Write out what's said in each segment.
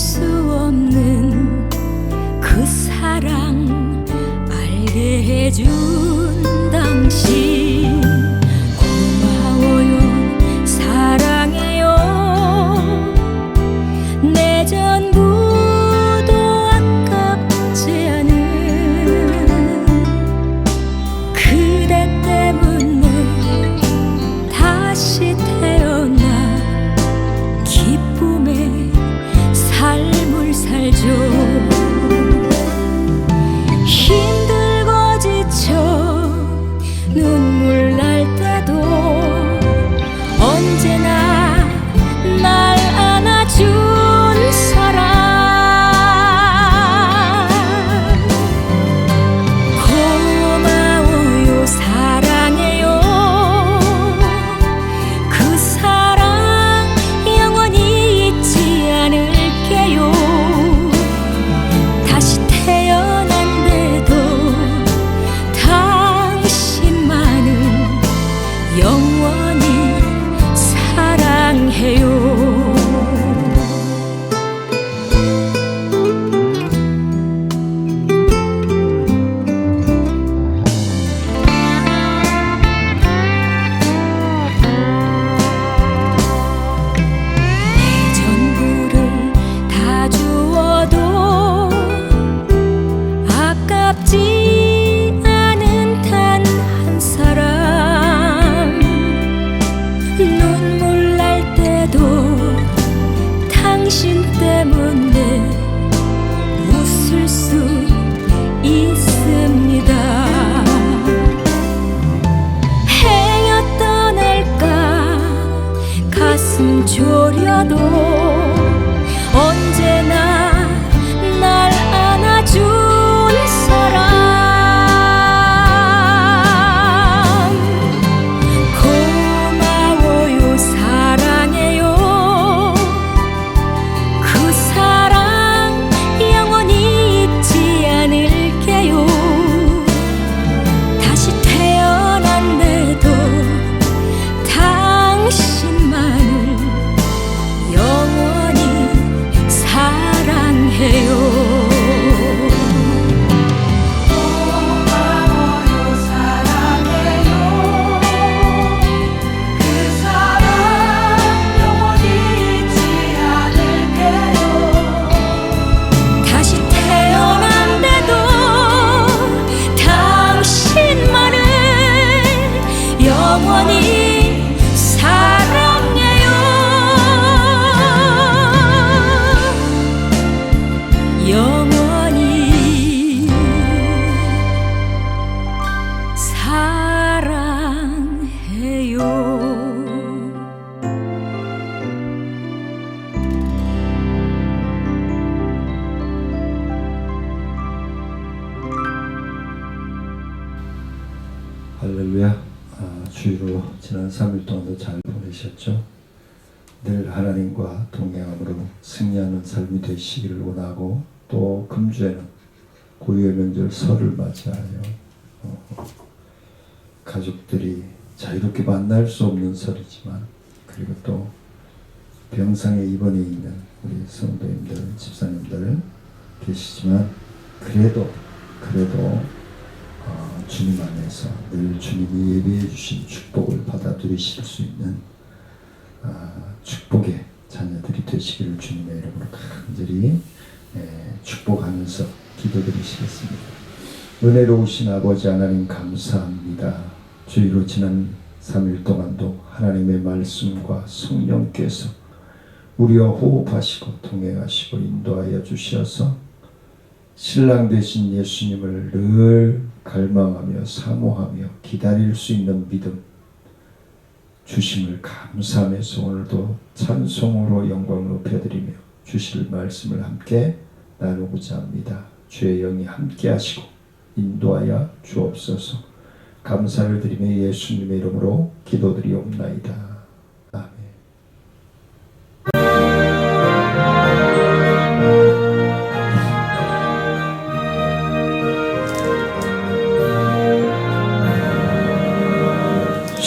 수 없는 그 사랑 알게 해준 당신 고마워요 사랑해요 내 전부도 아깝지 않은 그대 때문에 다시 태어나 기쁨의 삶을 살죠 힘들고 지쳐 눈물 날 때도 언제나 날 안아준 사람 고마워요 사랑해요 그 사랑 영원히 잊지 않을게요 다시 태어난데도 당신만을 영원히 사랑해요 내 전부를 다 주어도 아깝지 않은 단 한 사람 눈물 날 때도 당신 때문에 웃을 수 있습니다 행여 떠날까 가슴 졸여도 언제나 날 안아준 사람 고마워요 사랑해요 그 사랑 영원히 잊지 않을게요 다시 태어난데도 당신만을 영원히 사랑해요 고마워요 사랑해요 그 사랑 영원히 잊지 않을게요 다시 태어난데도 당신만을 영원히 사랑해요 영원히 사랑해요 할렐루야. 주일로 지난 3일 동안도 잘 보내셨죠? 늘 하나님과 동행함으로 승리하는 삶이 되시기를 원하고 또 금주에는 고유의 명절 설을 맞이하여 가족들이 자유롭게 만날 수 없는 설이지만 그리고 또 병상에 입원해 있는 우리 성도님들, 집사님들 계시지만 그래도 주님 안에서 늘 주님이 예비해 주신 축복을 받아 누리실 수 있는 축복의 자녀들이 되시기를 주님의 이름으로 간절히 축복하면서 기도드리시겠습니다. 은혜로우신 아버지 하나님 감사합니다. 주일로 지난 3일 동안도 하나님의 말씀과 성령께서 우리와 호흡하시고 동행하시고 인도하여 주셔서 신랑 되신 예수님을 늘 갈망하며 사모하며 기다릴 수 있는 믿음 주심을 감사하면서 오늘도 찬송으로 영광 높여드리며 주실 말씀을 함께 나누고자 합니다. 주의 영이 함께 하시고 인도하여 주옵소서. 감사를 드리며 예수님의 이름으로 기도드리옵나이다. 아멘.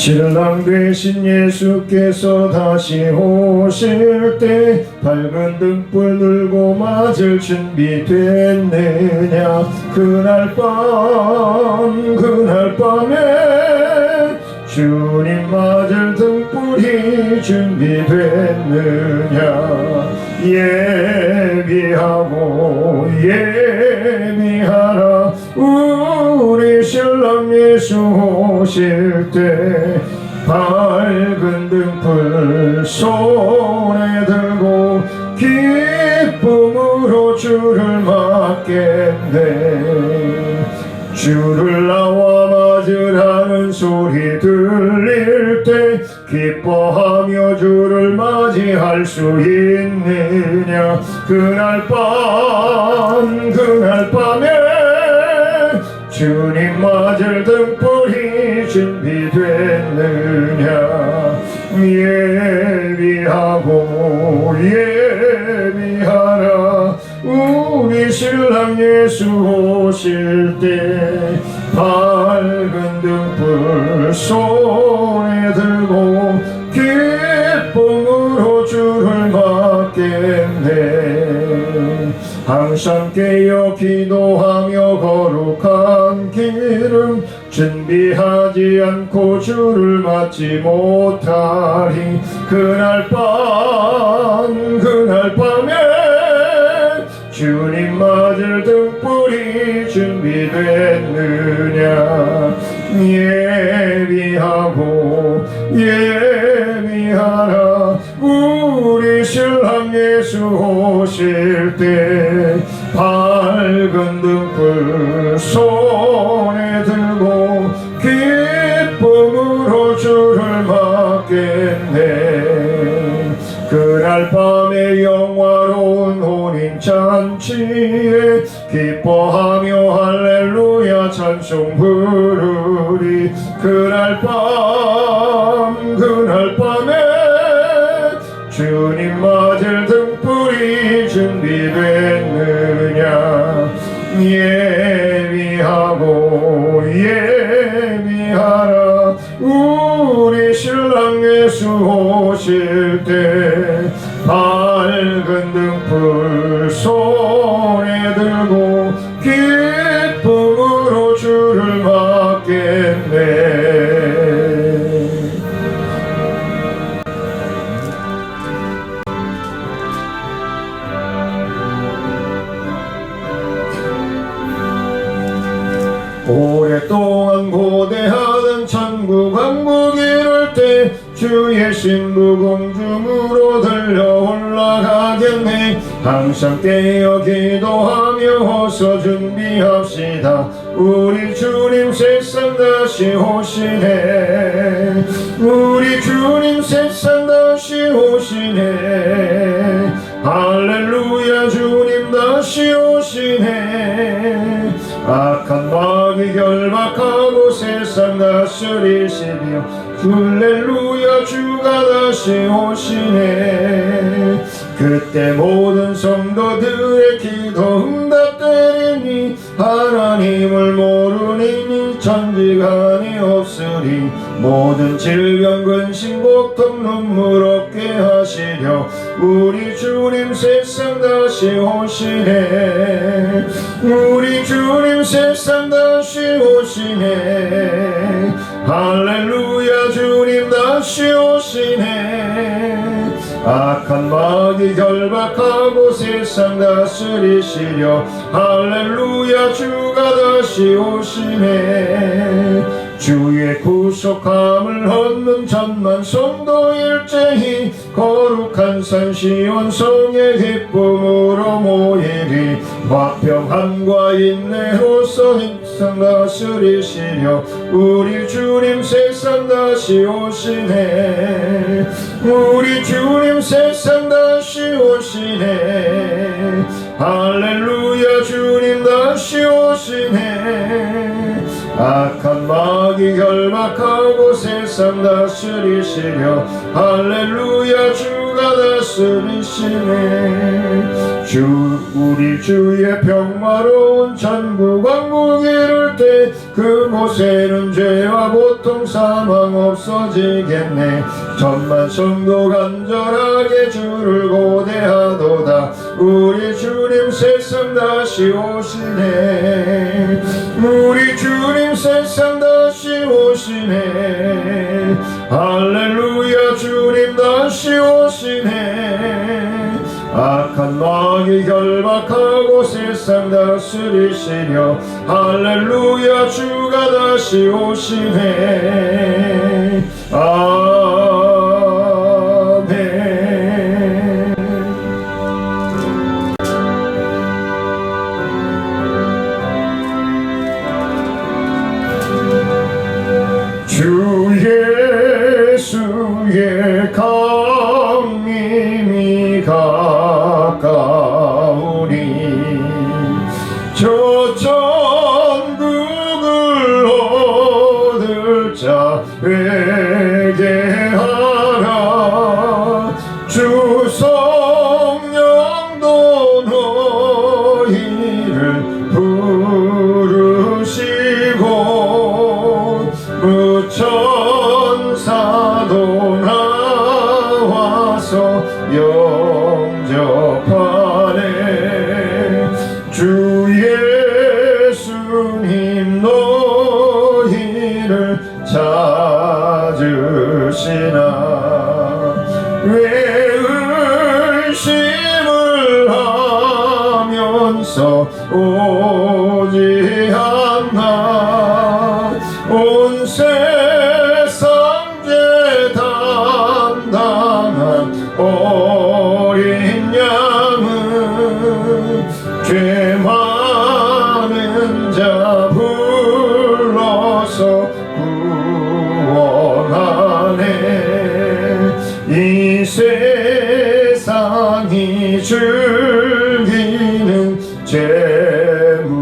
신랑 되신 예수께서 다시 오실 때 밝은 등불 들고 맞을 준비 됐느냐. 그날 밤에 주님 맞을 등불이 준비됐느냐. 예비하라. 우리 신랑 예수 오실 때 밝은 등불 손에 들고 기쁨으로 주를 맞겠네. 주를 나와 맞으라는 소리 들릴 때 기뻐하며 주를 맞이할 수 있느냐. 그날 밤에 주님 맞을 등불이 준비됐느냐. 예비하라. 우리 신랑 예수 오실 때 밝은 등불 손에 들고 기쁨으로 주를 맞겠네. 항상 깨어 기도하며 거룩한 기름 준비하지 않고 주를 맞지 못하리. 그날 밤에 주님 맞을 등불이 준비됐느냐. 예비하라. 우리 신랑 예수 오실 때 밝은 등불 손에 들고 기쁨으로 주를 맞겠네. 그날 밤에 영화로운 혼인잔치에 기뻐하며 할렐루야 찬송 부르리. 그날 밤에 주님 맞을 등불이 준비됐느냐. 예비하라. 우리 신랑 예수 오실 때 밝은 등불 손에 들고 기쁨으로 주를 맞겠네. 오랫동안 고대하던 천국 왕국 이룰 때 주의 신부 공중으로 들려 올라가겠네. 항상 깨어 기도하며 어서 준비합시다. 우리 주님 세상 다시 오시네. 우리 주님 세상 다시 오시네. 할렐루야. 주님 다시 오시네. 악한 마귀 결박하고 세상 다스리시며 할렐루야. 주가 다시 오시네. 그때 모든 성도들의 기도 응답되리니 하나님을 모르니 천지간이 없으리. 모든 질병 근심 고통 눈물 없게 하시려 우리 주님 세상 다시 오시네. 우리 주님 세상 다시 오시네. 할렐루야. 주님 다시 오시네. 악한 마귀 결박하고 세상 다스리시려 할렐루야. 주가 다시 오시네. 주의 구속함을 얻는 천만 성도 일제히 거룩한 산 시온 성의 기쁨으로 모이리. 화평함과 인내로서 세상 다스리시려 우리 주님 세상 다시 오시네. 우리 주님 세상 다시 오시네. 할렐루야. 주님 다시 오시네. 악한 마귀 결박하고 세상 다스리시려 할렐루야. 주가 다시 다스리시네. 우리 주의 평화로운 천국 왕국 이룰 때 그곳에는 죄와 고통 사망 없어지겠네. 천만 성도 간절하게 주를 고대하도다. 우리 주님 세상 다시 오시네. 우리 주님 세상 다시 오시네. 할렐루야 주님 다시 오시네. 악한 마귀 결박하고 세상 다스리시려. 할렐루야 주가 다시 오시네. 아멘. 주 예수의 강림이 가까우니 저 천국을 얻을 자 회개하라. 주 성령도 너희를 부르시고 그 천사도 나와서 영접하네. 주 예수님 너희를 찾으시나. 왜 의심을 하면서 오지 않나. 온 세상 죄 담당한 어린 양은 죄 많은 자 불러서 구원하네. 이 세상이 즐기는 재물로는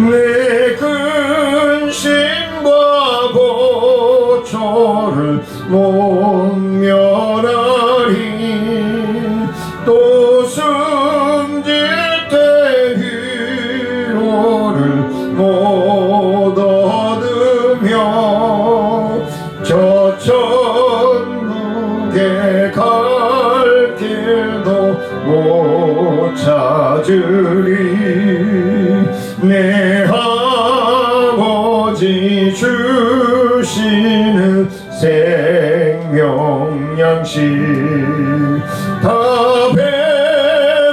내 근심과 보초를 못 면하리. 또 숨질 때 위로를 못 얻으며 저 천국에 갈 길도 못 찾으리. 내 아버지 주시는 생명 양식 다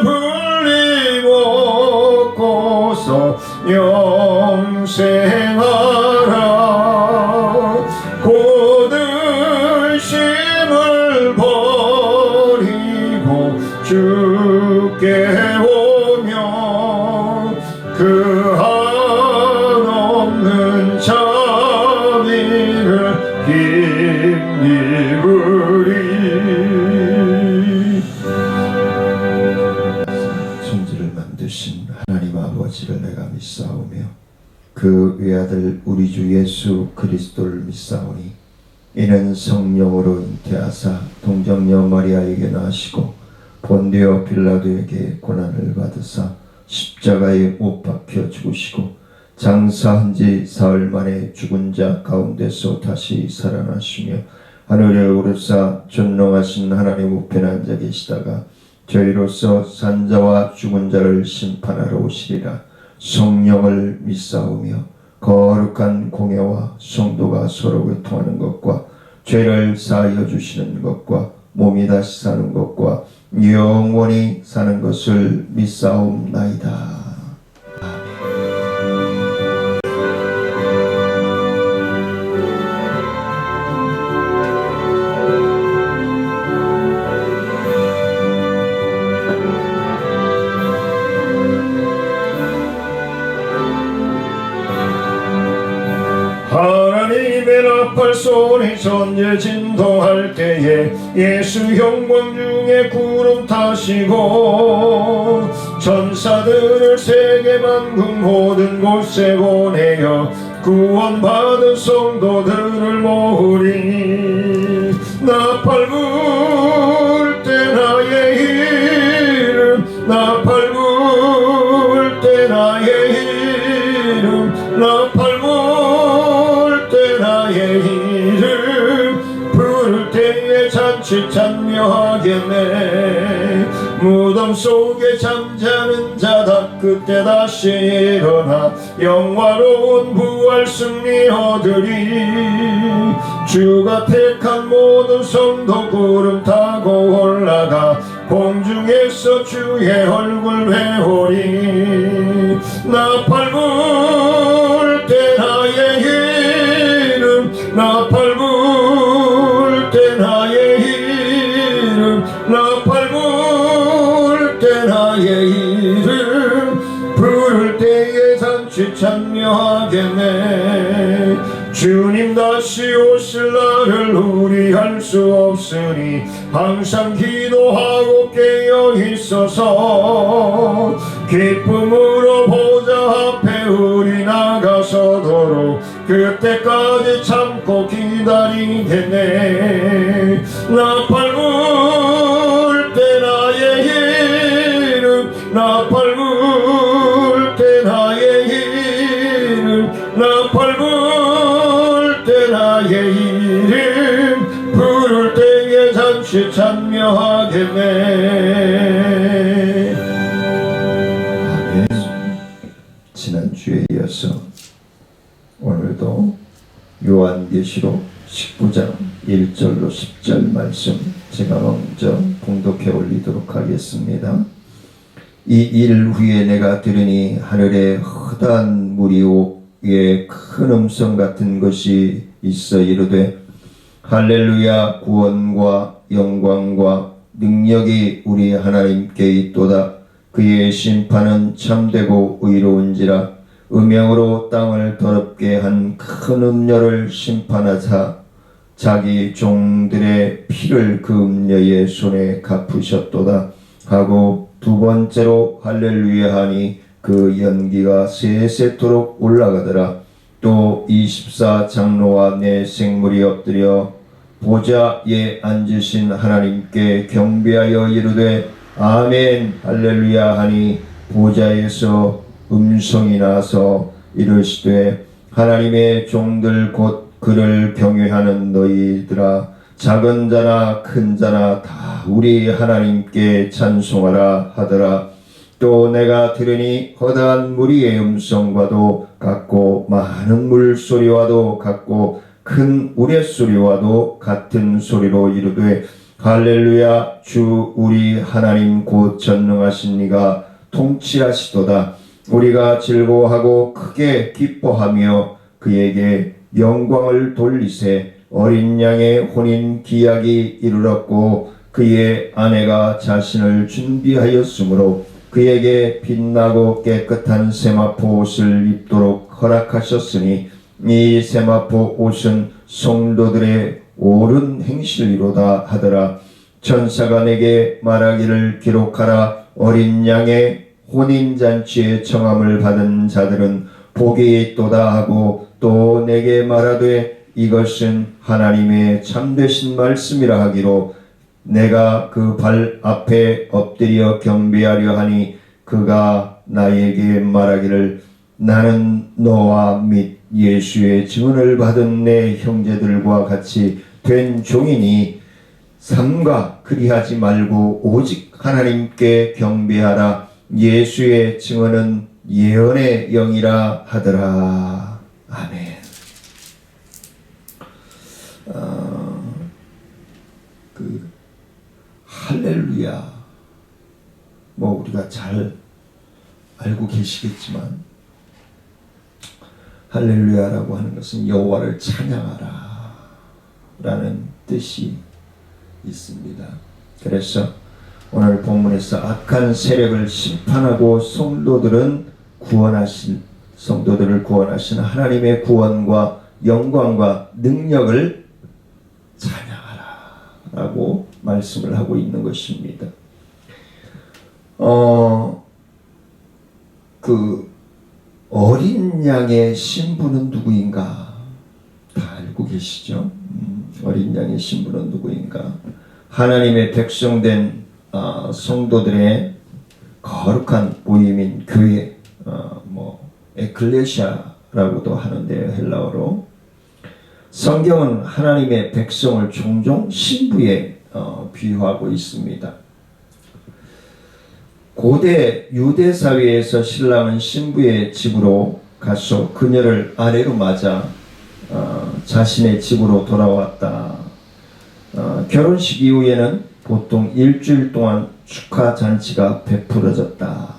배불리 먹고서 영생하라. 곧 의심을 버리고 주께 오며 그 한없는 자비를 힘입으리. 천지를 만드신 하나님 아버지를 내가 믿사오며 그 외아들 우리 주 예수 그리스도를 믿사오니 이는 성령으로 잉태하사 동정녀 마리아에게 나시고 본디오 빌라도에게 고난을 받으사 십자가에 못 박혀 죽으시고 장사한 지 사흘 만에 죽은 자 가운데서 다시 살아나시며 하늘에 오르사 존귀하신 하나님 우편에 앉아 계시다가 저희로서 산자와 죽은 자를 심판하러 오시리라. 성령을 믿사오며 거룩한 공예와 성도가 서로 교통하는 것과 죄를 사하여 주시는 것과 몸이 다시 사는 것과 영원히 사는 것을 믿사옵나이다. 하나님의 나팔 소리 전제 진동할 때에 예수 영광 중에 구름 타시고 천사들을 세계 만국 모든 곳에 보내어 구원받은 성도들을 모으리. 나 밟을 때 나의 이름 나 밟을 때 나의 이름 나 밟을 때 나의 이름 부를 때에 잔치 찬미하겠네 무덤 속에 잠자는 자다 그때 다시 일어나 영화로운 부활 승리 얻으리 주가 택한 모든 성도 구름 타고 올라가 공중에서 주의 얼굴 배우리 나 밟을 때 나의 이름 나 밟을 때 나의 이름 나 밟을 때 나의 이름 부를 때에 잔치 찬미하겠네 주님 다시 오실 날을 우리할 수 없으니 항상 기도하고 깨어 있어서 기쁨으로 보좌 앞에 우리 나가서도록 그때까지 참고 기다리겠네 나 밟을 때 나의 이름 나 밟을 때 나의 이름 나 밟을 때 나의 이름 부를 때에 잠시 찬미하겠네 아멘. 지난주에 이어서 오늘도 요한계시록 19장 1절로 10절 말씀 제가 먼저 봉독해 올리도록 하겠습니다. 이 일 후에 내가 들으니 하늘에 허다한 무리 위에 큰 음성 같은 것이 있어 이르되 할렐루야 구원과 영광과 능력이 우리 하나님께 있도다 그의 심판은 참되고 의로운지라 음영으로 땅을 더럽게 한 큰 음녀를 심판하사 자기 종들의 피를 그 음녀의 손에 갚으셨도다 하고 두 번째로 할렐루야 하니 그 연기가 세세토록 올라가더라. 또 24장로와 내 생물이 엎드려 보좌에 앉으신 하나님께 경배하여 이르되 아멘 할렐루야 하니 보좌에서 음성이 나서 이르시되 하나님의 종들 곧 그를 경외하는 너희들아 작은 자나 큰 자나 다 우리 하나님께 찬송하라 하더라. 또 내가 들으니 허다한 무리의 음성과도 같고 많은 물소리와도 같고 큰 우레소리와도 같은 소리로 이르되 할렐루야 주 우리 하나님 곧 전능하신 이가 통치하시도다. 우리가 즐거워하고 크게 기뻐하며 그에게 영광을 돌리세. 어린 양의 혼인 기약이 이르렀고 그의 아내가 자신을 준비하였으므로 그에게 빛나고 깨끗한 세마포 옷을 입도록 허락하셨으니 이 세마포 옷은 성도들의 옳은 행실이로다 하더라. 천사가 내게 말하기를 기록하라. 어린 양의 혼인잔치에 청함을 받은 자들은 복이 있도다 하고 또 내게 말하되 이것은 하나님의 참되신 말씀이라 하기로 내가 그 발 앞에 엎드려 경배하려 하니 그가 나에게 말하기를 나는 너와 및 예수의 증언을 받은 내 형제들과 같이 된 종이니 삼가 그리하지 말고 오직 하나님께 경배하라. 예수의 증언은 예언의 영이라 하더라. 아멘. 할렐루야 뭐 우리가 잘 알고 계시겠지만 할렐루야라고 하는 것은 여호와를 찬양하라 라는 뜻이 있습니다. 그래서 오늘 본문에서 악한 세력을 심판하고 성도들을 구원하신 하나님의 구원과 영광과 능력을 찬양하라 라고 말씀을 하고 있는 것입니다. 그 어린 양의 신부는 누구인가 다 알고 읽고 계시죠? 어린 양의 신부는 누구인가? 하나님의 백성된 성도들의 거룩한 모임인 교회, 에클레시아라고도 하는데요, 헬라어로. 성경은 하나님의 백성을 종종 신부에 비유하고 있습니다. 고대 유대 사회에서 신랑은 신부의 집으로 가서 그녀를 아내로 맞아 자신의 집으로 돌아왔다. 결혼식 이후에는 보통 일주일 동안 축하 잔치가 베풀어졌다.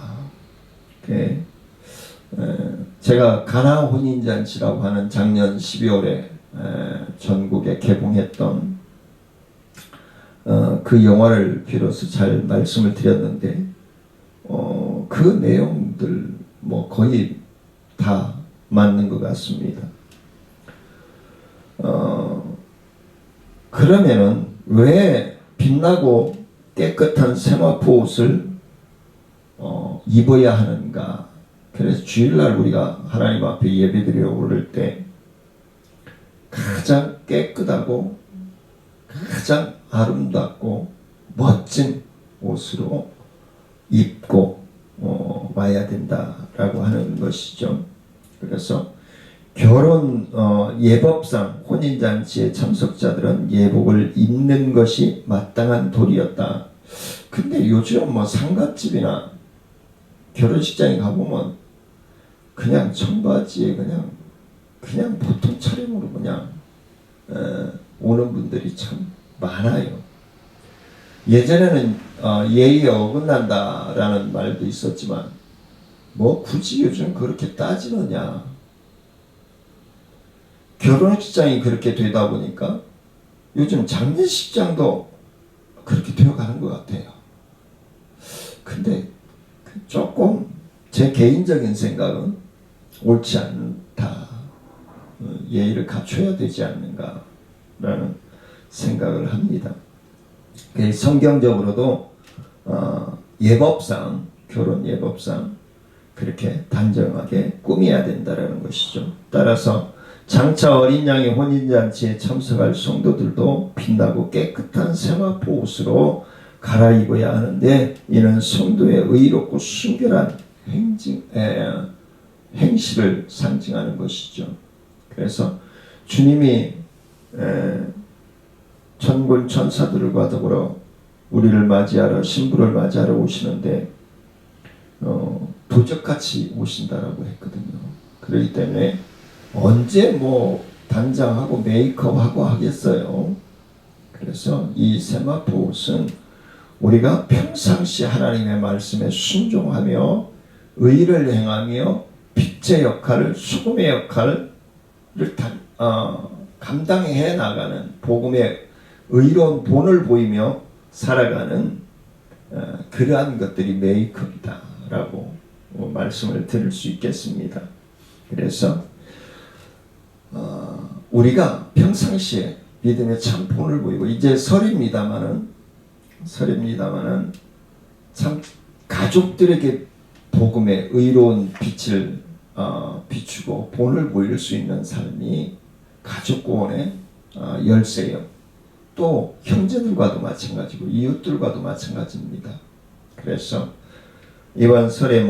제가 가나 혼인잔치라고 하는 작년 12월에 전국에 개봉했던 그 영화를 비로소 잘 말씀을 드렸는데 그 내용들 거의 다 맞는 것 같습니다. 그러면은 왜 빛나고 깨끗한 세마포 옷을 입어야 하는가? 그래서 주일날 우리가 하나님 앞에 예배드리러 오를 때 가장 깨끗하고 가장 아름답고 멋진 옷으로 입고 와야 된다라고 하는 것이죠. 그래서 결혼 예법상 혼인잔치의 참석자들은 예복을 입는 것이 마땅한 도리였다. 근데 요즘 상갓집이나 결혼식장에 가보면 그냥 청바지에 그냥 보통 차림으로 오는 분들이 참 많아요. 예전에는 예의에 어긋난다라는 말도 있었지만 굳이 요즘 그렇게 따지느냐. 결혼식장이 그렇게 되다 보니까 요즘 장례식장도 그렇게 되어가는 것 같아요. 근데 조금 제 개인적인 생각은 옳지 않다. 예의를 갖춰야 되지 않는가라는 생각을 합니다. 성경적으로도 예법상, 결혼 예법상 그렇게 단정하게 꾸며야 된다라는 것이죠. 따라서 장차 어린 양의 혼인잔치에 참석할 성도들도 빛나고 깨끗한 세마포 옷으로 갈아입어야 하는데, 이는 성도의 의롭고 순결한 행실을 상징하는 것이죠. 그래서 주님이 천군 천사들과 더불어 우리를 맞이하러, 신부를 맞이하러 오시는데 도적같이 오신다라고 했거든요. 그렇기 때문에 언제 단장하고 메이크업하고 하겠어요. 그래서 이 세마포 옷은 우리가 평상시 하나님의 말씀에 순종하며 의를 행하며 빛의 역할을, 소금의 역할을 감당해 나가는, 복음의 의로운 본을 보이며 살아가는 그러한 것들이 메이크업이다 라고 말씀을 드릴 수 있겠습니다. 그래서 우리가 평상시에 믿음의 참 본을 보이고, 이제 설입니다마는 참 가족들에게 복음의 의로운 빛을 비추고 본을 보일 수 있는 삶이 가족 구원의 열쇠요. 또 형제들과도 마찬가지고 이웃들과도 마찬가지입니다. 그래서 이번 설에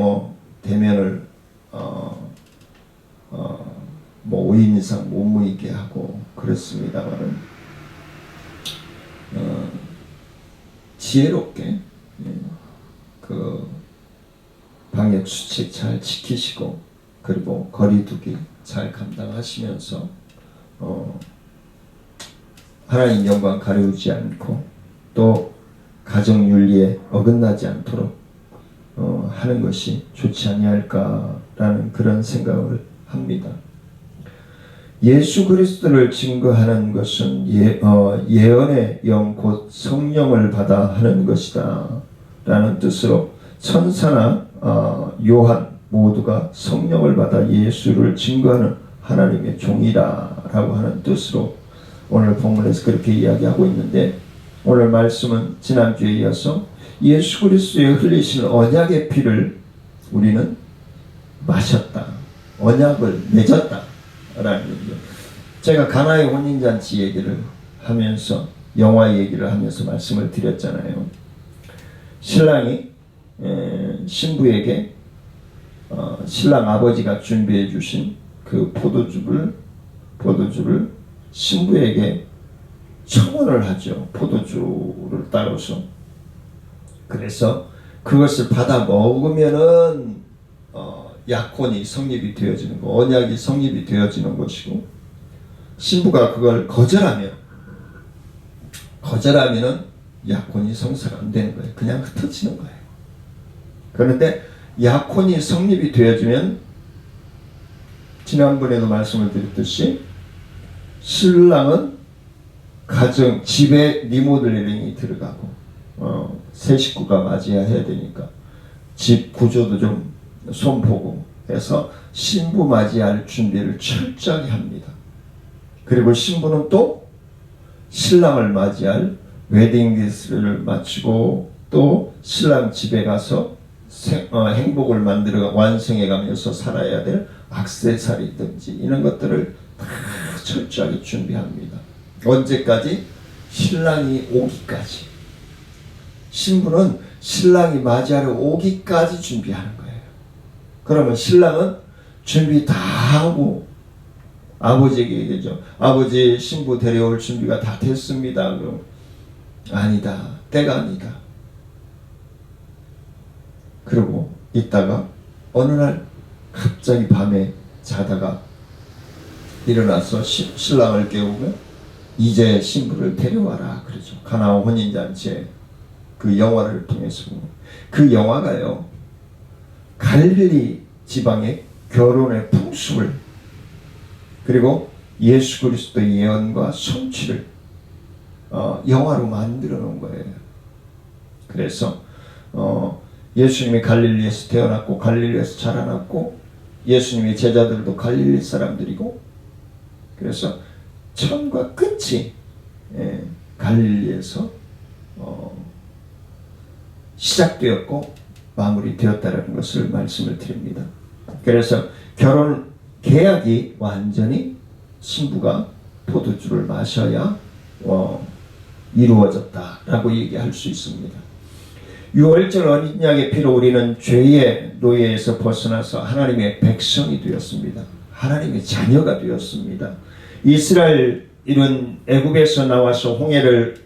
대면을 5인 이상 못 모이게 하고 그렇습니다만은 지혜롭게 그 방역 수칙 잘 지키시고, 그리고 거리두기 잘 감당하시면서 하나님 영광 가려우지 않고 또 가정 윤리에 어긋나지 않도록 하는 것이 좋지 아니할까라는 그런 생각을 합니다. 예수 그리스도를 증거하는 것은 예언의 영 곧 성령을 받아 하는 것이다 라는 뜻으로, 천사나 요한 모두가 성령을 받아 예수를 증거하는 하나님의 종이다 라고 하는 뜻으로 오늘 본문에서 그렇게 이야기하고 있는데, 오늘 말씀은 지난주에 이어서 예수 그리스도의 흘리신 언약의 피를 우리는 마셨다, 언약을 맺었다 라는 얘기죠. 제가 가나의 혼인잔치 얘기를 하면서 영화 얘기를 하면서 말씀을 드렸잖아요. 신랑이 신부에게 신랑 아버지가 준비해 주신 그 포도주를 신부에게 청혼을 하죠. 포도주를 따라서. 그래서 그것을 받아 먹으면은 약혼이 성립이 되어지는 거, 언약이 성립이 되어지는 것이고, 신부가 그걸 거절하면은 약혼이 성사가 안 되는 거예요. 그냥 흩어지는 거예요. 그런데 약혼이 성립이 되어지면 지난번에도 말씀을 드렸듯이 신랑은 가정, 집에 리모델링이 들어가고 새 식구가 맞이해야 되니까 집 구조도 좀 손보고 해서 신부 맞이할 준비를 철저히 합니다. 그리고 신부는 또 신랑을 맞이할 웨딩드레스를 마치고 또 신랑 집에 가서 행복을 만들어 완성해 가면서 살아야 될 액세서리든지 이런 것들을 다 철저하게 준비합니다. 언제까지? 신랑이 오기까지. 신부는 신랑이 맞이하러 오기까지 준비하는 거예요. 그러면 신랑은 준비 다 하고 아버지에게 얘기하죠. 아버지, 신부 데려올 준비가 다 됐습니다. 그럼 아니다. 때가 아니다. 그리고 있다가 어느 날 갑자기 밤에 자다가 일어나서 신랑을 깨우고 이제 신부를 데려와라 그러죠. 가나 혼인잔치에 그 영화를 통해서 그 영화가요, 갈릴리 지방의 결혼의 풍습을 그리고 예수 그리스도의 예언과 성취를 영화로 만들어 놓은 거예요. 그래서 예수님이 갈릴리에서 태어났고 갈릴리에서 자라났고 예수님의 제자들도 갈릴리 사람들이고, 그래서 처음과 끝이 갈릴리에서 시작되었고 마무리되었다는 것을 말씀을 드립니다. 그래서 결혼 계약이 완전히 신부가 포도주를 마셔야 이루어졌다라고 얘기할 수 있습니다. 유월절 어린 양의 피로 우리는 죄의 노예에서 벗어나서 하나님의 백성이 되었습니다. 하나님의 자녀가 되었습니다. 이스라엘은 애굽에서 나와서 홍해를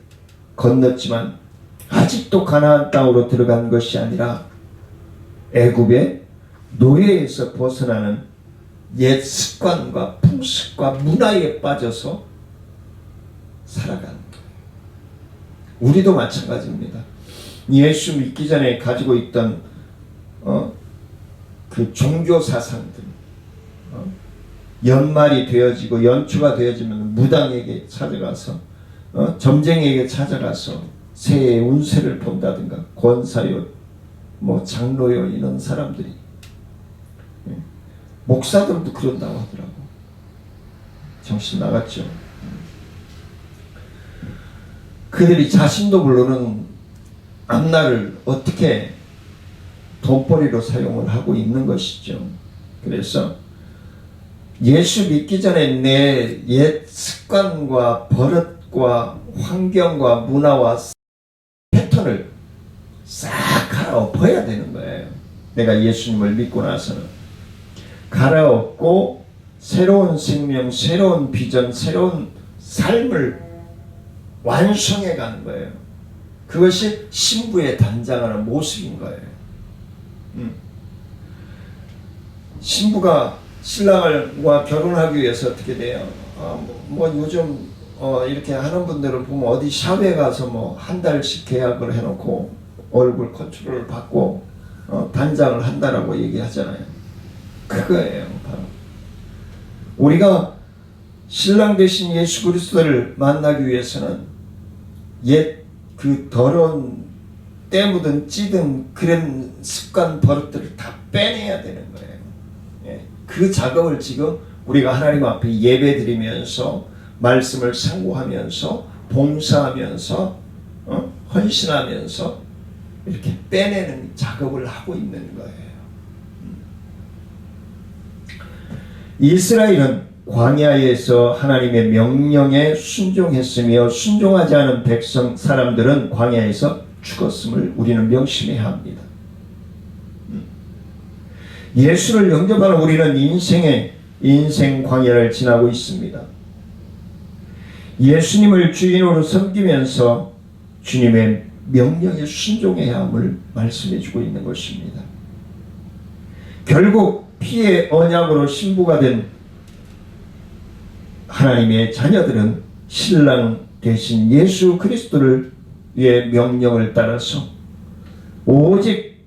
건넜지만 아직도 가나안 땅으로 들어간 것이 아니라 애굽의 노예에서 벗어나는 옛 습관과 풍습과 문화에 빠져서 살아가는 거예요. 우리도 마찬가지입니다. 예수 믿기 전에 가지고 있던 그 종교 사상들, 연말이 되어지고 연초가 되어지면 무당에게 찾아가서 점쟁이에게 찾아가서 새해의 운세를 본다든가 권사요, 장로요 이런 사람들이, 목사들도 그런다고 하더라고. 정신 나갔죠. 그들이 자신도 모르는 앞날을 어떻게 돈벌이로 사용을 하고 있는 것이죠. 그래서 예수 믿기 전에 내 옛 습관과 버릇과 환경과 문화와 패턴을 싹 갈아엎어야 되는 거예요. 내가 예수님을 믿고 나서는 갈아엎고 새로운 생명, 새로운 비전, 새로운 삶을 완성해 가는 거예요. 그것이 신부의 단장하는 모습인 거예요. 신부가 신랑과 결혼하기 위해서 어떻게 돼요? 요즘 이렇게 하는 분들을 보면 어디 샵에 가서 한 달씩 계약을 해놓고 얼굴 컨트롤을 받고 단장을 한다라고 얘기하잖아요. 그거예요. 바로 우리가 신랑 되신 예수 그리스도를 만나기 위해서는 옛 그 더러운 때 묻은 찌든 그런 습관 버릇들을 다 빼내야 되는 거예요. 그 작업을 지금 우리가 하나님 앞에 예배드리면서 말씀을 상고하면서 봉사하면서 헌신하면서 이렇게 빼내는 작업을 하고 있는 거예요. 이스라엘은 광야에서 하나님의 명령에 순종했으며 순종하지 않은 백성 사람들은 광야에서 죽었음을 우리는 명심해야 합니다. 예수를 영접하는 우리는 인생 광야를 지나고 있습니다. 예수님을 주인으로 섬기면서 주님의 명령에 순종해야 함을 말씀해 주고 있는 것입니다. 결국 피의 언약으로 신부가 된 하나님의 자녀들은 신랑 대신 예수 그리스도를 위해 명령을 따라서 오직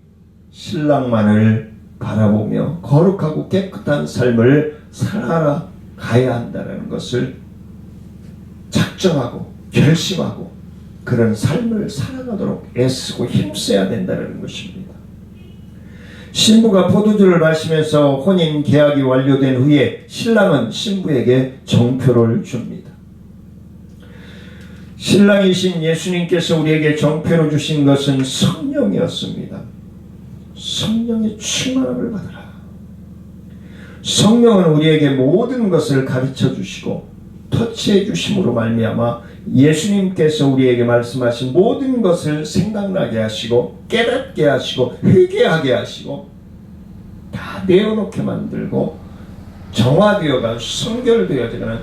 신랑만을 바라보며 거룩하고 깨끗한 삶을 살아가야 한다는 것을 작정하고 결심하고 그런 삶을 살아가도록 애쓰고 힘써야 된다는 것입니다. 신부가 포도주를 마시면서 혼인 계약이 완료된 후에 신랑은 신부에게 정표를 줍니다. 신랑이신 예수님께서 우리에게 정표로 주신 것은 성령이었습니다. 성령의 충만함을 받으라. 성령은 우리에게 모든 것을 가르쳐 주시고 터치해 주심으로 말미암아 예수님께서 우리에게 말씀하신 모든 것을 생각나게 하시고 깨닫게 하시고 회개하게 하시고 다 내어놓게 만들고 정화되어가 성결되어지는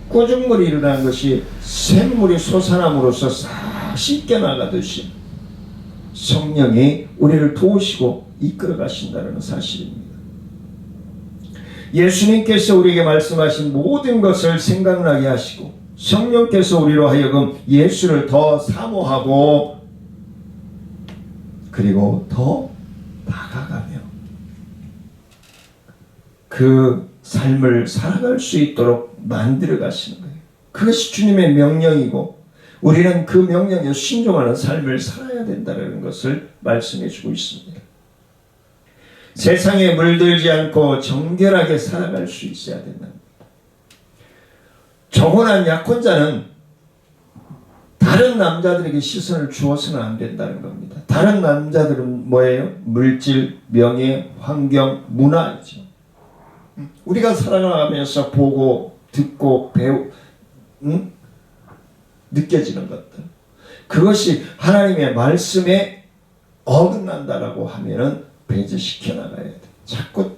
꾸중물이 일어나는 것이 샘물이 솟아남으로써 싹 씻겨나가듯이 성령이 우리를 도우시고 이끌어 가신다는 사실입니다. 예수님께서 우리에게 말씀하신 모든 것을 생각나게 하시고 성령께서 우리로 하여금 예수를 더 사모하고 그리고 더 다가가며 그 삶을 살아갈 수 있도록 만들어 가시는 거예요. 그것이 주님의 명령이고 우리는 그 명령에 순종하는 삶을 살아야 된다는 것을 말씀해 주고 있습니다. 세상에 물들지 않고 정결하게 살아갈 수 있어야 된다. 정혼한 약혼자는 다른 남자들에게 시선을 주어서는 안 된다는 겁니다. 다른 남자들은 뭐예요? 물질, 명예, 환경, 문화이죠. 우리가 살아가면서 보고 듣고 느껴지는 것들, 그것이 하나님의 말씀에 어긋난다라고 하면은 배제시켜 나가야 돼. 자꾸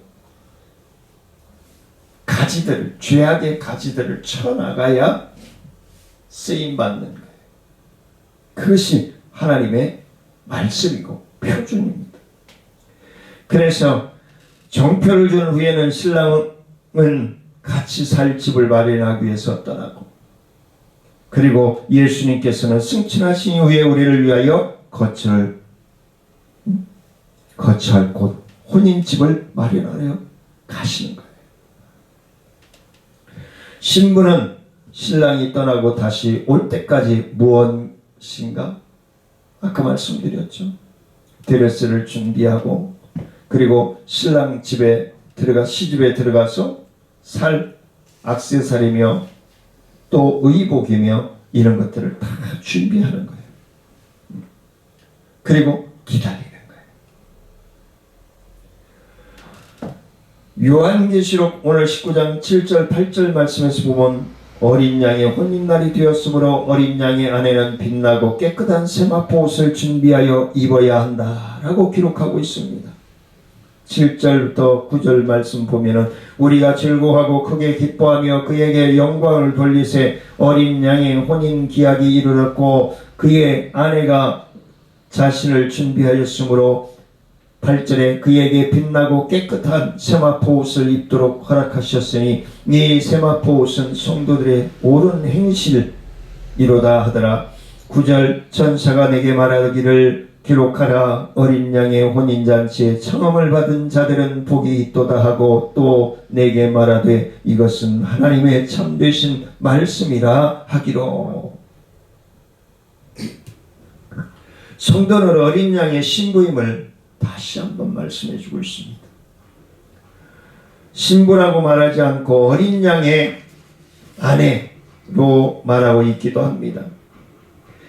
가지들, 죄악의 가지들을 쳐나가야 쓰임받는 거예요. 그것이 하나님의 말씀이고 표준입니다. 그래서 정표를 준 후에는 신랑은 같이 살 집을 마련하기 위해서 떠나고 그리고 예수님께서는 승천하신 이후에 우리를 위하여 거처할 곳 혼인집을 마련하려 가시는 거예요. 신부는 신랑이 떠나고 다시 올 때까지 무엇인가? 아까 말씀드렸죠. 드레스를 준비하고 그리고 신랑 집에 시집에 들어가서 살 액세서리며 또 의복이며 이런 것들을 다 준비하는 거예요. 그리고 기다리는 거예요. 요한계시록 오늘 19장 7절 8절 말씀에서 보면 어린 양의 혼인날이 되었으므로 어린 양의 아내는 빛나고 깨끗한 세마포 옷을 준비하여 입어야 한다라고 기록하고 있습니다. 7절부터 9절 말씀 보면은 우리가 즐거워하고 크게 기뻐하며 그에게 영광을 돌리세 어린 양의 혼인 기약이 이르렀고 그의 아내가 자신을 준비하였으므로 8절에 그에게 빛나고 깨끗한 세마포 옷을 입도록 허락하셨으니 이 세마포 옷은 성도들의 옳은 행실이로다 하더라. 9절 천사가 내게 말하기를 기록하라. 어린 양의 혼인잔치에 청함을 받은 자들은 복이 있도다 하고 또 내게 말하되 이것은 하나님의 참되신 말씀이라 하기로. 성도는 어린 양의 신부임을 다시 한번 말씀해 주고 있습니다. 신부라고 말하지 않고 어린 양의 아내로 말하고 있기도 합니다.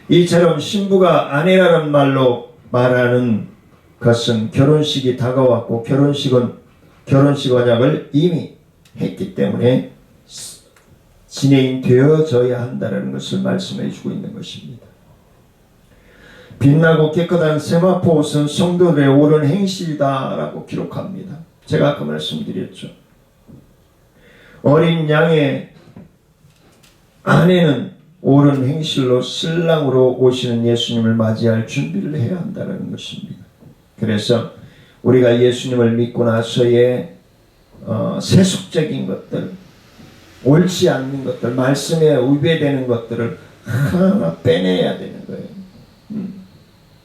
이처럼 신부가 아내라는 말로 말하는 것은 결혼식이 다가왔고 결혼식 언약을 이미 했기 때문에 진행이 되어져야 한다는 것을 말씀해 주고 있는 것입니다. 빛나고 깨끗한 세마포 옷은 성도들의 옳은 행실이다라고 기록합니다. 제가 아까 말씀드렸죠. 어린 양의 아내는 옳은 행실로 신랑으로 오시는 예수님을 맞이할 준비를 해야 한다는 것입니다. 그래서 우리가 예수님을 믿고 나서의 세속적인 것들, 옳지 않는 것들, 말씀에 위배되는 것들을 하나하나 빼내야 되는 거예요.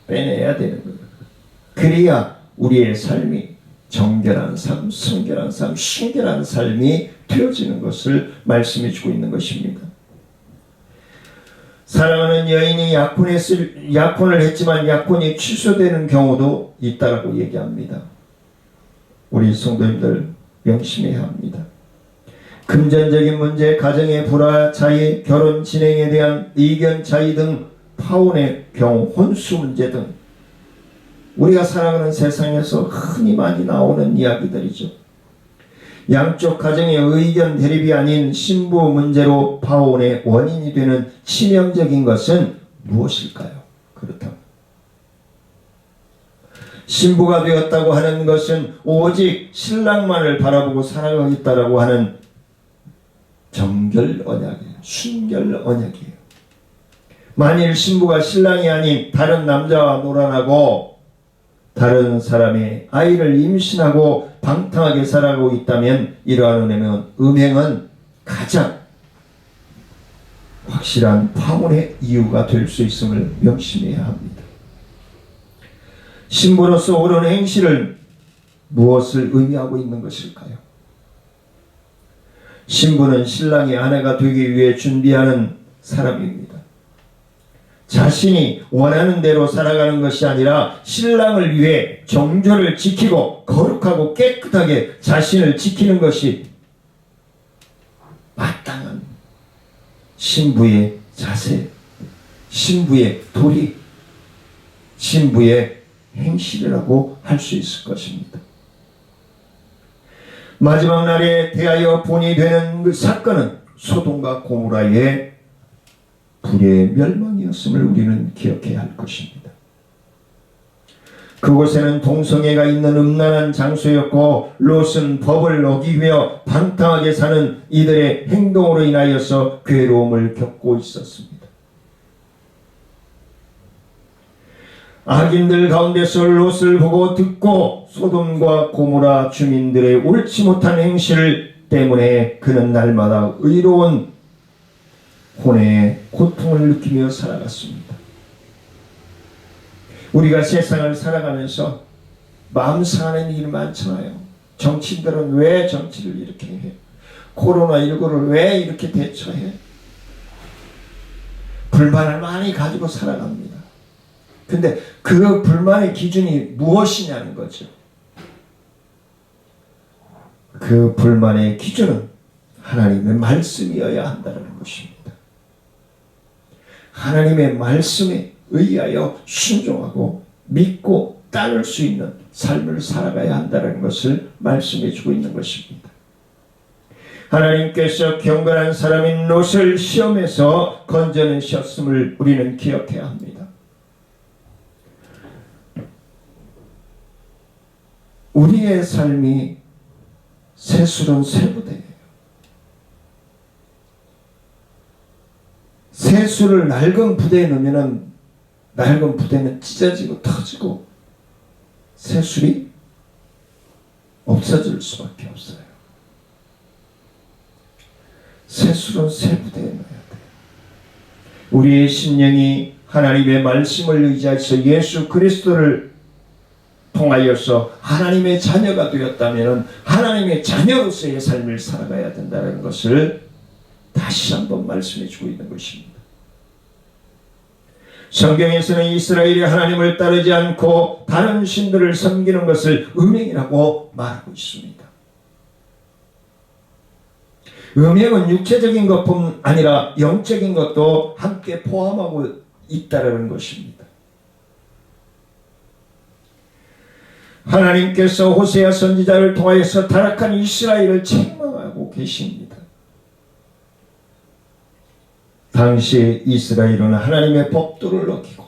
빼내야 되는 거예요. 그래야 우리의 삶이 정결한 삶, 순결한 삶, 순결한 삶이 되어지는 것을 말씀해 주고 있는 것입니다. 사랑하는 여인이 약혼을 했지만 약혼이 취소되는 경우도 있다라고 얘기합니다. 우리 성도님들 명심해야 합니다. 금전적인 문제, 가정의 불화, 차이, 결혼 진행에 대한 의견 차이 등 파혼의 경우, 혼수 문제 등 우리가 살아가는 세상에서 흔히 많이 나오는 이야기들이죠. 양쪽 가정의 의견 대립이 아닌 신부 문제로 파혼의 원인이 되는 치명적인 것은 무엇일까요? 그렇다면 신부가 되었다고 하는 것은 오직 신랑만을 바라보고 살아가겠다라고 하는 정결 언약이에요. 순결 언약이에요. 만일 신부가 신랑이 아닌 다른 남자와 놀아나고 다른 사람의 아이를 임신하고 방탕하게 살아가고 있다면 이러한 음행은 가장 확실한 파혼의 이유가 될 수 있음을 명심해야 합니다. 신부로서 옳은 행실은 무엇을 의미하고 있는 것일까요? 신부는 신랑의 아내가 되기 위해 준비하는 사람입니다. 자신이 원하는 대로 살아가는 것이 아니라 신랑을 위해 정조를 지키고 거룩하고 깨끗하게 자신을 지키는 것이 마땅한 신부의 자세, 신부의 도리, 신부의 행실이라고 할 수 있을 것입니다. 마지막 날에 대하여 본이 되는 그 사건은 소돔과 고모라의 불의 멸망이었음을 우리는 기억해야 할 것입니다. 그곳에는 동성애가 있는 음란한 장소였고 롯은 법을 어기며 방탕하게 사는 이들의 행동으로 인하여서 괴로움을 겪고 있었습니다. 악인들 가운데서 롯을 보고 듣고 소돔과 고모라 주민들의 옳지 못한 행실 때문에 그는 날마다 의로운 혼의 고통을 느끼며 살아갔습니다. 우리가 세상을 살아가면서 마음 상하는 일이 많잖아요. 정치인들은 왜 정치를 이렇게 해? 코로나19를 왜 이렇게 대처해? 불만을 많이 가지고 살아갑니다. 근데 그 불만의 기준이 무엇이냐는 거죠. 그 불만의 기준은 하나님의 말씀이어야 한다는 것입니다. 하나님의 말씀에 의하여 순종하고 믿고 따를 수 있는 삶을 살아가야 한다는 것을 말씀해 주고 있는 것입니다. 하나님께서 경건한 사람인 롯을 시험에서 건져내셨음을 우리는 기억해야 합니다. 우리의 삶이 새술은 쇠부대예요. 새술을 낡은 부대에 넣으면 낡은 부대는 찢어지고 터지고 새술이 없어질 수밖에 없어요. 새술은 새 부대에 넣어야 돼요. 우리의 심령이 하나님의 말씀을 의지해서 예수 그리스도를 통하여서 하나님의 자녀가 되었다면 하나님의 자녀로서의 삶을 살아가야 된다는 것을 다시 한번 말씀해 주고 있는 것입니다. 성경에서는 이스라엘이 하나님을 따르지 않고 다른 신들을 섬기는 것을 음행이라고 말하고 있습니다. 음행은 육체적인 것뿐 아니라 영적인 것도 함께 포함하고 있다는 것입니다. 하나님께서 호세아 선지자를 통하여서 타락한 이스라엘을 책망하고 계십니다. 당시 이스라엘은 하나님의 법도를 어기고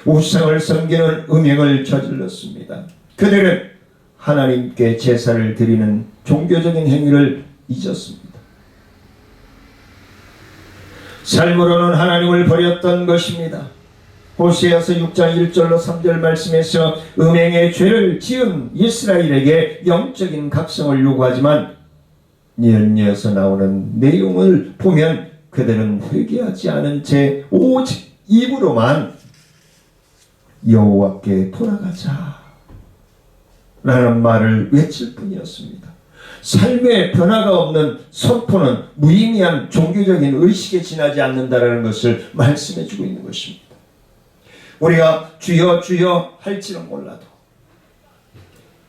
우상을 섬기는 음행을 저질렀습니다. 그들은 하나님께 제사를 드리는 종교적인 행위를 잊었습니다. 삶으로는 하나님을 버렸던 것입니다. 호세아서 6장 1절로 3절 말씀에서 음행의 죄를 지은 이스라엘에게 영적인 각성을 요구하지만 이어서 나오는 내용을 보면 그들은 회개하지 않은 채 오직 입으로만 여호와께 돌아가자 라는 말을 외칠 뿐이었습니다. 삶의 변화가 없는 선포는 무의미한 종교적인 의식에 지나지 않는다라는 것을 말씀해 주고 있는 것입니다. 우리가 주여 주여 할지는 몰라도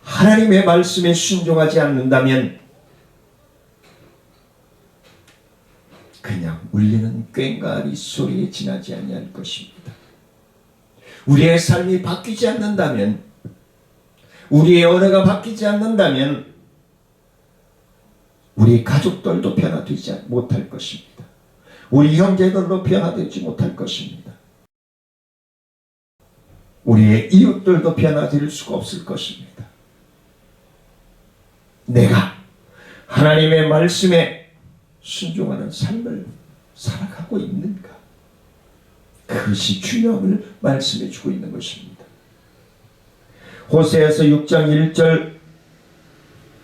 하나님의 말씀에 순종하지 않는다면 그냥 울리는 꽹과리 소리에 지나지 아니할 것입니다. 우리의 삶이 바뀌지 않는다면, 우리의 언어가 바뀌지 않는다면 우리 가족들도 변화되지 못할 것입니다. 우리 형제들도 변화되지 못할 것입니다. 우리의 이웃들도 변화될 수가 없을 것입니다. 내가 하나님의 말씀에 순종하는 삶을 살아가고 있는가? 그것이 중요함을 말씀해 주고 있는 것입니다. 호세아서 6장 1절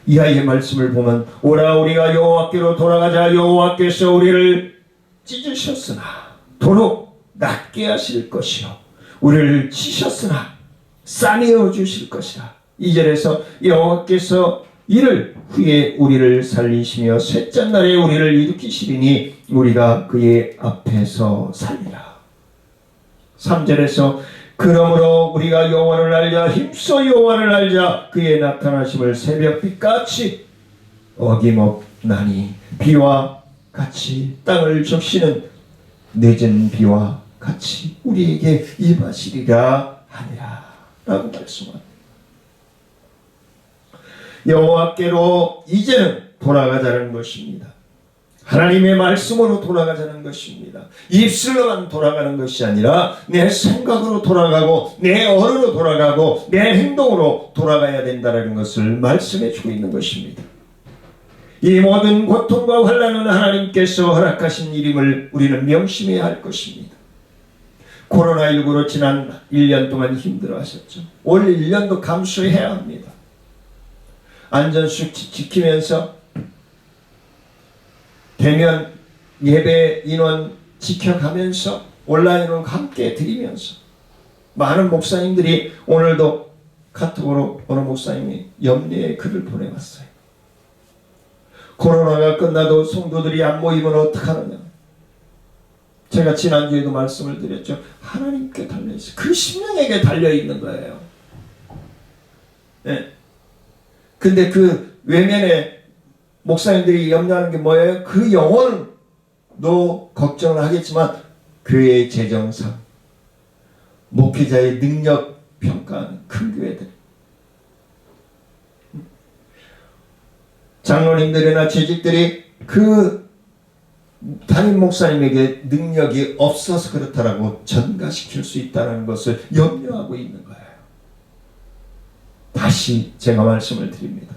이하의 말씀을 보면 오라 우리가 여호와께로 돌아가자. 여호와께서 우리를 찢으셨으나 도로 낫게 하실 것이요 우리를 치셨으나 싸매어 주실 것이라. 2절에서 여호와께서 이를 후에 우리를 살리시며 셋째 날에 우리를 일으키시리니 우리가 그의 앞에서 살리라. 3절에서 그러므로 우리가 여호와를 알자. 힘써 여호와를 알자. 그의 나타나심을 새벽빛같이 어김없나니 비와 같이 땅을 적시는 늦은 비와 같이 우리에게 임하시리라 하니라 라고 말씀합니다. 여호와께로 이제는 돌아가자는 것입니다. 하나님의 말씀으로 돌아가자는 것입니다. 입술로만 돌아가는 것이 아니라 내 생각으로 돌아가고 내 언어로 돌아가고 내 행동으로 돌아가야 된다는 것을 말씀해 주고 있는 것입니다. 이 모든 고통과 환난은 하나님께서 허락하신 일임을 우리는 명심해야 할 것입니다. 코로나19로 지난 1년 동안 힘들어하셨죠. 올 1년도 감수해야 합니다. 안전수칙 지키면서 대면 예배 인원 지켜가면서 온라인으로 함께 드리면서 많은 목사님들이 오늘도 카톡으로 어느 목사님이 염려의 글을 보내왔어요. 코로나가 끝나도 성도들이 안 모이면 어떡하느냐. 제가 지난주에도 말씀을 드렸죠. 하나님께 달려있어요. 그 심령에게 달려있는 거예요. 네. 근데 그 외면에 목사님들이 염려하는 게 뭐예요? 그 영혼도 걱정을 하겠지만 교회의 재정상, 목회자의 능력 평가하는 큰 교회들, 장로님들이나 재직들이 그 담임 목사님에게 능력이 없어서 그렇다라고 전가시킬 수 있다는 것을 염려하고 있는 거예요. 다시 제가 말씀을 드립니다.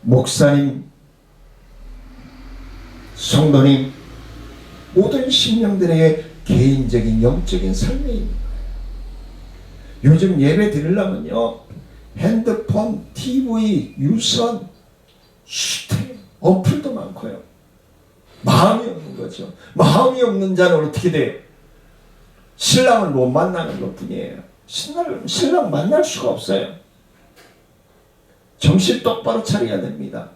목사님, 성도님, 모든 심령들에게 개인적인 영적인 삶이 있는 거예요. 요즘 예배 드리려면요, 핸드폰, TV, 유선, 슈팅, 어플도 많고요. 마음이 없는 거죠. 마음이 없는 자는 어떻게 돼요? 신랑을 못 만나는 것 뿐이에요. 신랑 만날 수가 없어요. 정신 똑바로 차려야 됩니다.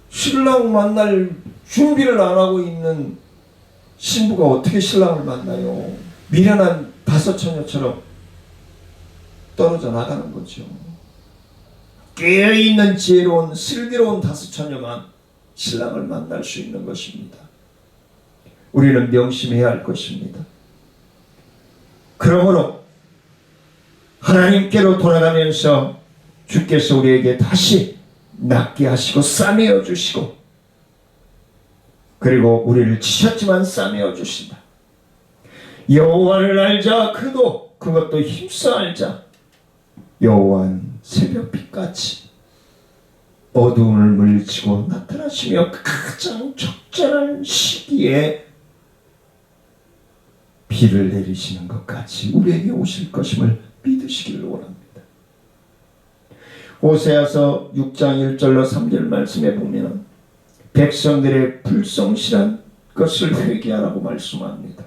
신랑 만날 준비를 안 하고 있는 신부가 어떻게 신랑을 만나요? 미련한 다섯처녀처럼 떨어져 나가는 거죠. 깨어있는 지혜로운 슬기로운 다섯처녀만 신랑을 만날 수 있는 것입니다. 우리는 명심해야 할 것입니다. 그러므로 하나님께로 돌아가면서 주께서 우리에게 다시 낫게 하시고 싸매어 주시고, 그리고 우리를 치셨지만 싸매어 주신다. 여호와를 알자. 그것도 힘써 알자. 여호와는 새벽빛같이 어두움을 물리치고 나타나시며 가장 적절한 시기에 비를 내리시는 것까지 우리에게 오실 것임을 믿으시기를 원합니다. 호세아서 6장 1절로 3절 말씀에 보면 백성들의 불성실한 것을 회개하라고 말씀합니다.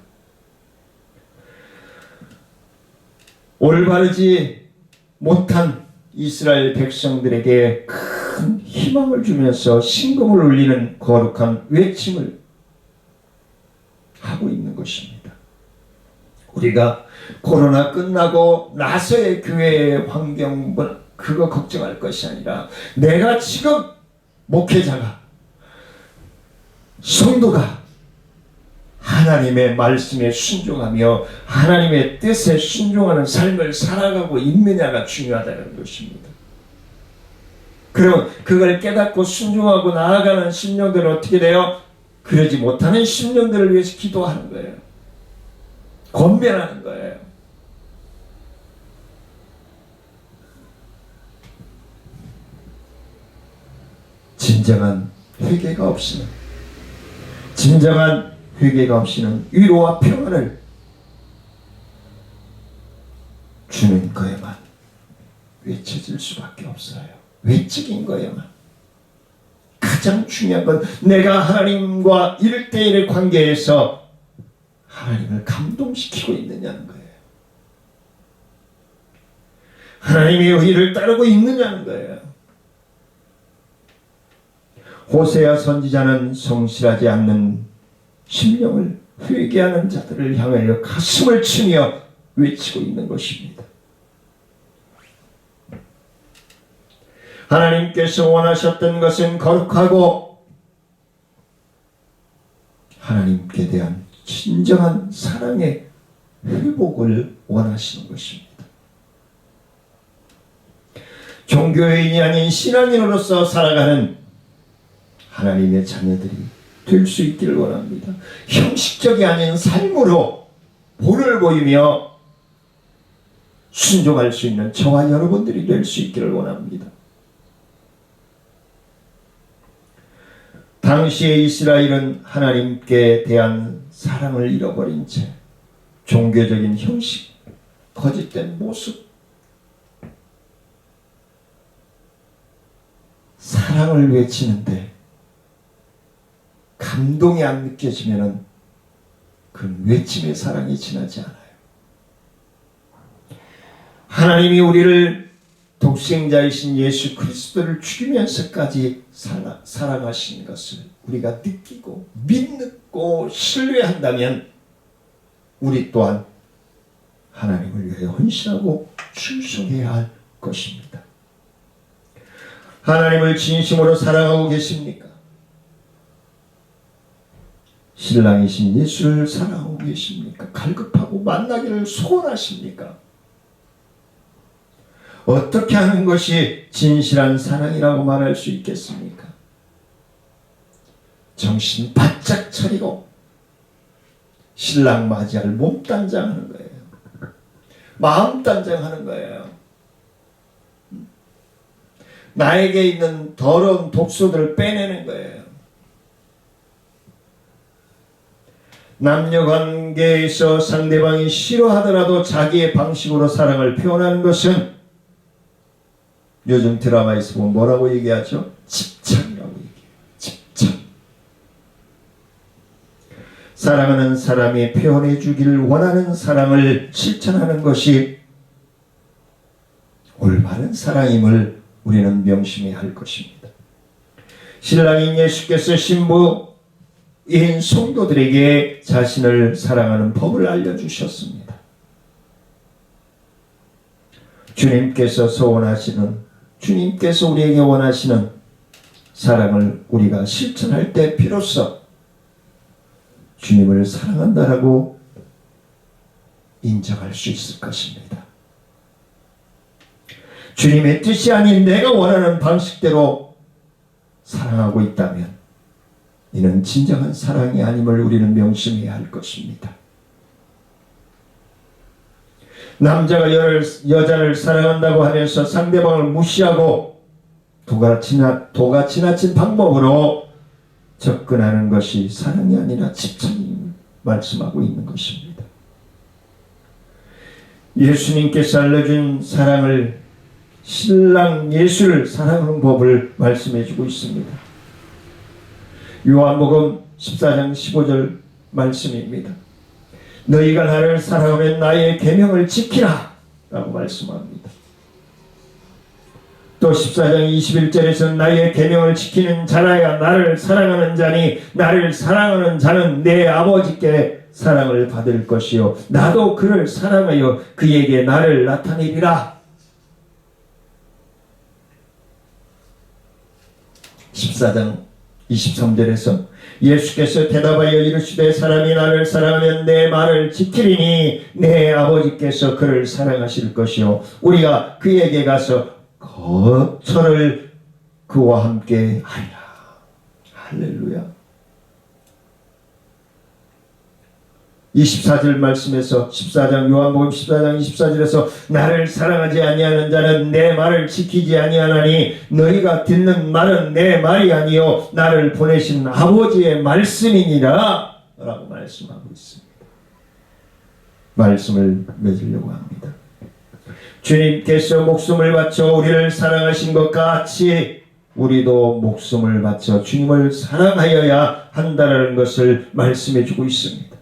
올바르지 못한 이스라엘 백성들에게 큰 희망을 주면서 신금을 울리는 거룩한 외침을 하고 있는 것입니다. 우리가 코로나 끝나고 나서의 교회의 환경 그거 걱정할 것이 아니라, 내가 지금 목회자가, 성도가 하나님의 말씀에 순종하며 하나님의 뜻에 순종하는 삶을 살아가고 있느냐가 중요하다는 것입니다. 그럼 그걸 깨닫고 순종하고 나아가는 심령들은 어떻게 돼요? 그러지 못하는 심령들을 위해서 기도하는 거예요. 권면하는 거예요. 진정한 회개가 없이는 위로와 평안을 주는 거에만 외쳐질 수밖에 없어요. 외적인 거에만. 가장 중요한 건 내가 하나님과 1대1의 관계에서 하나님을 감동시키고 있느냐는 거예요. 하나님의 의를 따르고 있느냐는 거예요. 호세아 선지자는 성실하지 않는 심령을 회개하는 자들을 향하여 가슴을 치며 외치고 있는 것입니다. 하나님께서 원하셨던 것은 거룩하고 하나님께 대한 진정한 사랑의 회복을 원하시는 것입니다. 종교인이 아닌 신앙인으로서 살아가는 하나님의 자녀들이 될 수 있기를 원합니다. 형식적이 아닌 삶으로 본을 보이며 순종할 수 있는 저와 여러분들이 될 수 있기를 원합니다. 당시의 이스라엘은 하나님께 대한 사랑을 잃어버린 채 종교적인 형식, 거짓된 모습, 사랑을 외치는데 감동이 안 느껴지면 그 외침의 사랑이 지나지 않아요. 하나님이 우리를 독생자이신 예수 그리스도를 죽이면서까지 사랑하신 것을 우리가 느끼고 믿고 신뢰한다면 우리 또한 하나님을 위해 헌신하고 충성해야 할 것입니다. 하나님을 진심으로 사랑하고 계십니까? 신랑이신 예수를 사랑하고 계십니까? 갈급하고 만나기를 소원하십니까? 어떻게 하는 것이 진실한 사랑이라고 말할 수 있겠습니까? 정신 바짝 차리고 신랑 맞이할 몸단장하는 거예요. 마음단장하는 거예요. 나에게 있는 더러운 독소들을 빼내는 거예요. 남녀관계에서 상대방이 싫어하더라도 자기의 방식으로 사랑을 표현하는 것은 요즘 드라마에서 보면 뭐라고 얘기하죠? 집착이라고 얘기해요. 집착. 사랑하는 사람이 표현해 주기를 원하는 사랑을 실천하는 것이 올바른 사랑임을 우리는 명심해야 할 것입니다. 신랑인 예수께서 신부인 성도들에게 자신을 사랑하는 법을 알려주셨습니다. 주님께서 우리에게 원하시는 사랑을 우리가 실천할 때 비로소 주님을 사랑한다라고 인정할 수 있을 것입니다. 주님의 뜻이 아닌 내가 원하는 방식대로 사랑하고 있다면 이는 진정한 사랑이 아님을 우리는 명심해야 할 것입니다. 남자가 여자를 사랑한다고 하면서 상대방을 무시하고 도가 지나친 방법으로 접근하는 것이 사랑이 아니라 집착이 말씀하고 있는 것입니다. 예수님께서 알려준 사랑을, 신랑 예수를 사랑하는 법을 말씀해 주고 있습니다. 요한복음 14장 15절 말씀입니다. 너희가 나를 사랑하면 나의 계명을 지키라 라고 말씀합니다. 또 14장 21절에서 나의 계명을 지키는 자라야 나를 사랑하는 자니 나를 사랑하는 자는 내 아버지께 사랑을 받을 것이요 나도 그를 사랑하여 그에게 나를 나타내리라. 14장 23절에서 예수께서 대답하여 이르시되 사람이 나를 사랑하면 내 말을 지키리니 내 아버지께서 그를 사랑하실 것이요 우리가 그에게 가서 거처를 그와 함께 하리라. 할렐루야. 24절 말씀에서 14장 요한복음 14장 24절에서 나를 사랑하지 아니하는 자는 내 말을 지키지 아니하나니 너희가 듣는 말은 내 말이 아니요 나를 보내신 아버지의 말씀이니라 라고 말씀하고 있습니다. 말씀을 맺으려고 합니다. 주님께서 목숨을 바쳐 우리를 사랑하신 것 같이 우리도 목숨을 바쳐 주님을 사랑하여야 한다는 것을 말씀해 주고 있습니다.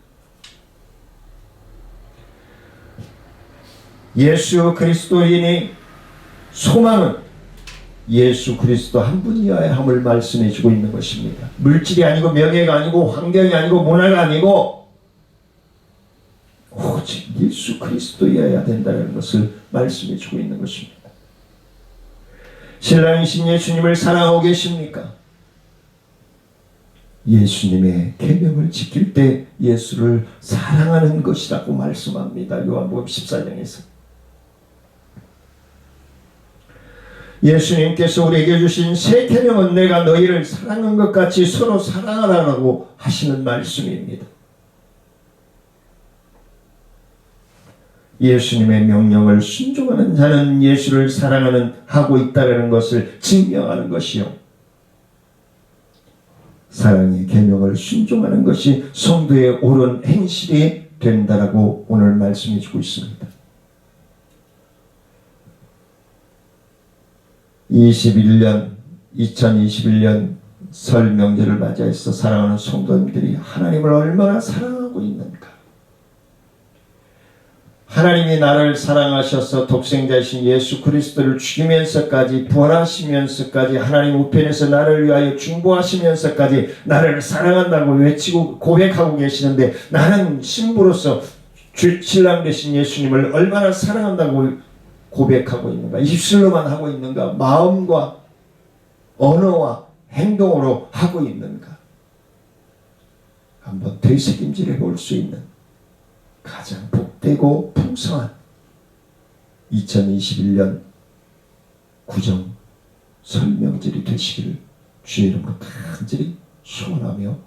예수 그리스도인의 소망은 예수 그리스도 한 분이어야 함을 말씀해 주고 있는 것입니다. 물질이 아니고 명예가 아니고 환경이 아니고 문화가 아니고 오직 예수 그리스도여야 된다는 것을 말씀해 주고 있는 것입니다. 신랑이신 예수님을 사랑하고 계십니까? 예수님의 계명을 지킬 때 예수를 사랑하는 것이라고 말씀합니다. 요한복음 14장에서. 예수님께서 우리에게 주신 새 계명은 내가 너희를 사랑한 것 같이 서로 사랑하라고 하시는 말씀입니다. 예수님의 명령을 순종하는 자는 예수를 하고 있다는 것을 증명하는 것이요. 사랑의 계명을 순종하는 것이 성도의 옳은 행실이 된다라고 오늘 말씀해 주고 있습니다. 2021년 설 명절을 맞이해서 사랑하는 성도님들이 하나님을 얼마나 사랑하고 있는가. 하나님이 나를 사랑하셔서 독생자이신 예수 그리스도를 죽이면서까지 부활하시면서까지 하나님 우편에서 나를 위하여 중보하시면서까지 나를 사랑한다고 외치고 고백하고 계시는데 나는 신부로서 신랑 되신 예수님을 얼마나 사랑한다고 고백하고 있는가? 입술로만 하고 있는가? 마음과 언어와 행동으로 하고 있는가? 한번 되새김질해 볼 수 있는 가장 복되고 풍성한 2021년 구정 설명절이 되시기를 주의 이름으로 간절히 소원하며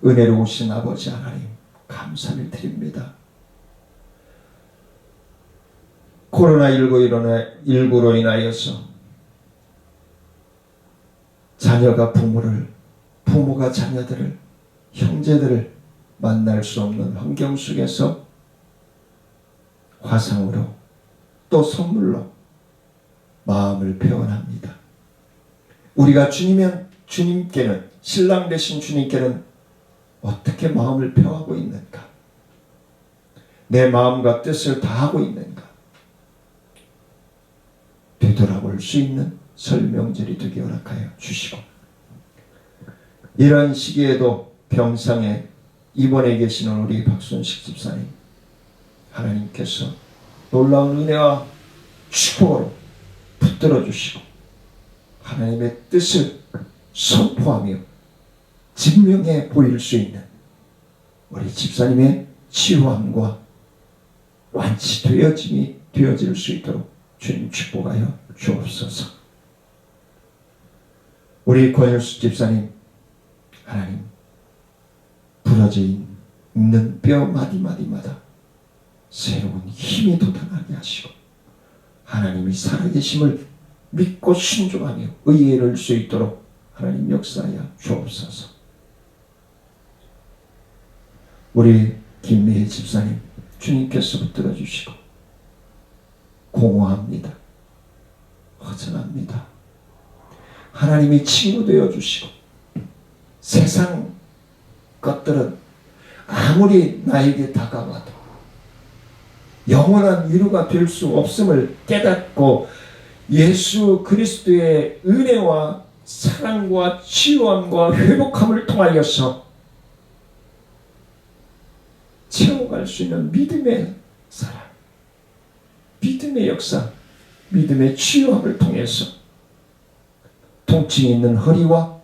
은혜로우신 아버지 하나님 감사를 드립니다. 코로나19로 인하여서 자녀가 부모가 자녀들을, 형제들을 만날 수 없는 환경 속에서 화상으로 또 선물로 마음을 표현합니다. 우리가 주님께는, 신랑 되신 주님께는 어떻게 마음을 표하고 있는가? 내 마음과 뜻을 다하고 있는가? 되돌아볼 수 있는 설명절이 되게 허락하여 주시고, 이런 시기에도 병상에 입원해 계시는 우리 박순식 집사님, 하나님께서 놀라운 은혜와 축복으로 붙들어 주시고 하나님의 뜻을 선포하며 증명해 보일 수 있는 우리 집사님의 치유함과 완치되어짐이 되어질 수 있도록 주님 축복하여 주옵소서. 우리 권일수 집사님, 하나님 부러져 있는 뼈 마디마디마다 새로운 힘이 돋아나게 하시고 하나님이 살아계심을 믿고 순종하며 의를 수 있도록 하나님 역사하여 주옵소서. 우리 김미애 집사님, 주님께서 붙들어 주시고 공허합니다. 허전합니다. 하나님이 친구 되어 주시고 세상 것들은 아무리 나에게 다가와도 영원한 위로가 될 수 없음을 깨닫고 예수 그리스도의 은혜와 사랑과 치유함과 회복함을 통하여서 채워갈 수 있는 믿음의 사랑, 믿음의 역사, 믿음의 치유함을 통해서 통증이 있는 허리와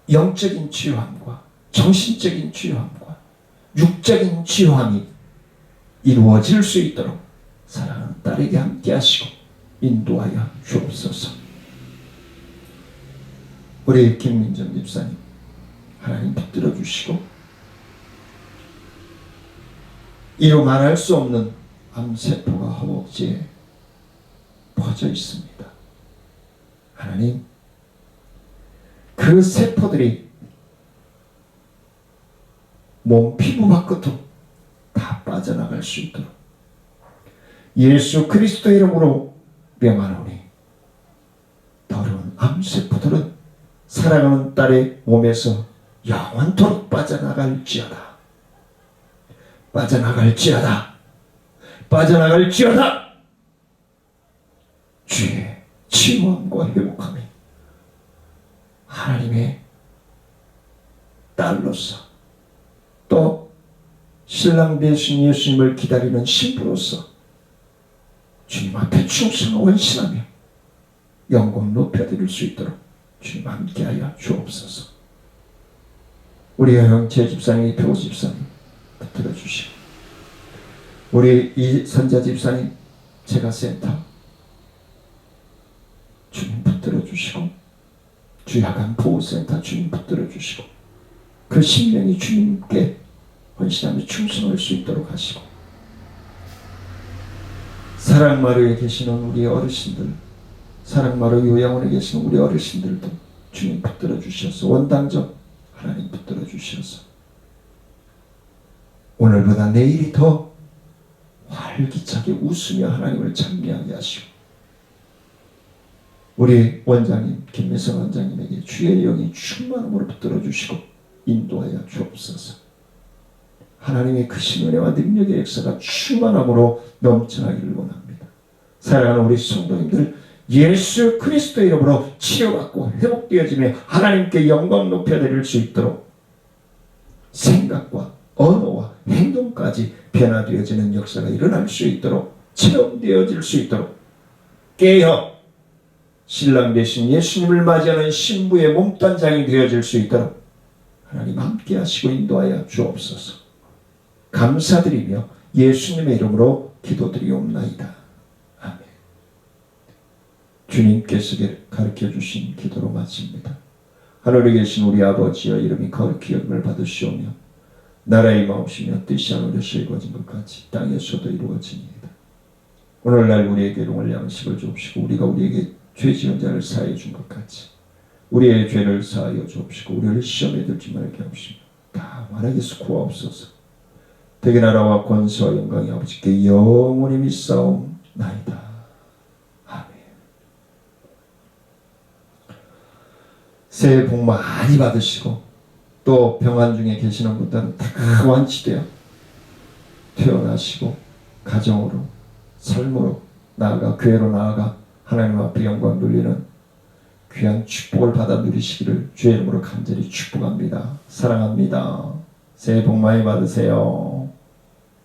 영적인 치유함과 정신적인 치유함과 육적인 치유함이 이루어질 수 있도록 사랑하는 딸에게 함께 하시고 인도하여 주옵소서. 우리 김민정 집사님, 하나님 붙들어 주시고 이루 말할 수 없는 암세포가 허벅지에 퍼져 있습니다. 하나님, 그 세포들이 몸 피부 밖으로 다 빠져나갈 수 있도록 예수 그리스도 이름으로 명하노니 더러운 암세포들은 사랑하는 딸의 몸에서 영원토록 빠져나갈지어다. 빠져나갈지어다. 빠져나갈지어다. 주의 치유함과 회복함이 하나님의 딸로서 또 신랑 되신 예수님을 기다리는 신부로서 주님 앞에 충성하고 원신하며 영광 높여드릴 수 있도록 주님 함께하여 주옵소서. 우리 형제 집사님, 표 집사님 붙들어 주시고 우리 이 선자 집사님 제가센터 주님 붙들어 주시고 주야간 보호센터 주님 붙들어 주시고 그 신명이 주님께 헌신하며 충성할 수 있도록 하시고 사랑마루에 계시는 우리 어르신들, 사랑마루 요양원에 계시는 우리 어르신들도 주님 붙들어 주셔서 원당적 하나님 붙들어 주셔서 오늘보다 내일이 더 활기차게 웃으며 하나님을 찬미하게 하시고 우리 원장님 김미성 원장님에게 주의 영이 충만함으로 붙들어 주시고 인도하여 주옵소서. 하나님의 크신 은혜와 능력의 역사가 충만함으로 넘쳐나기를 원합니다. 사랑하는 우리 성도님들, 예수 그리스도 이름으로 치유받고 회복되어지며 하나님께 영광 높여드릴 수 있도록 생각과 언어와 행동까지 변화되어지는 역사가 일어날 수 있도록 체험되어질 수 있도록 깨어 신랑 되신 예수님을 맞이하는 신부의 몸단장이 되어질 수 있도록 하나님 함께 하시고 인도하여 주옵소서. 감사드리며 예수님의 이름으로 기도드리옵나이다. 아멘. 주님께서 가르쳐 주신 기도로 마칩니다. 하늘에 계신 우리 아버지여, 이름이 거룩히 여김을 받으시오며 나라의 마옵시며 뜻이 하늘에서 이루어진 것 같이 땅에서도 이루어지니이다. 오늘날 우리에게 일용할 양식을 주옵시고 우리가 우리에게 죄 지은 자를 사하여 준 것 같이 우리의 죄를 사하여 주옵시고 우리를 시험에 들지 말게 하옵시며 다 만하게서 구하옵소서. 대개 나라와 권세와 영광이 아버지께 영원히 믿사옵나이다. 아멘. 새해 복 많이 받으시고 또 병환 중에 계시는 분들은 다 완치되어 태어나시고 가정으로 삶으로 나아가 교회로 나아가 하나님 앞에 영광 돌리는 귀한 축복을 받아 누리시기를 주의 이름으로 간절히 축복합니다. 사랑합니다. 새해 복 많이 받으세요.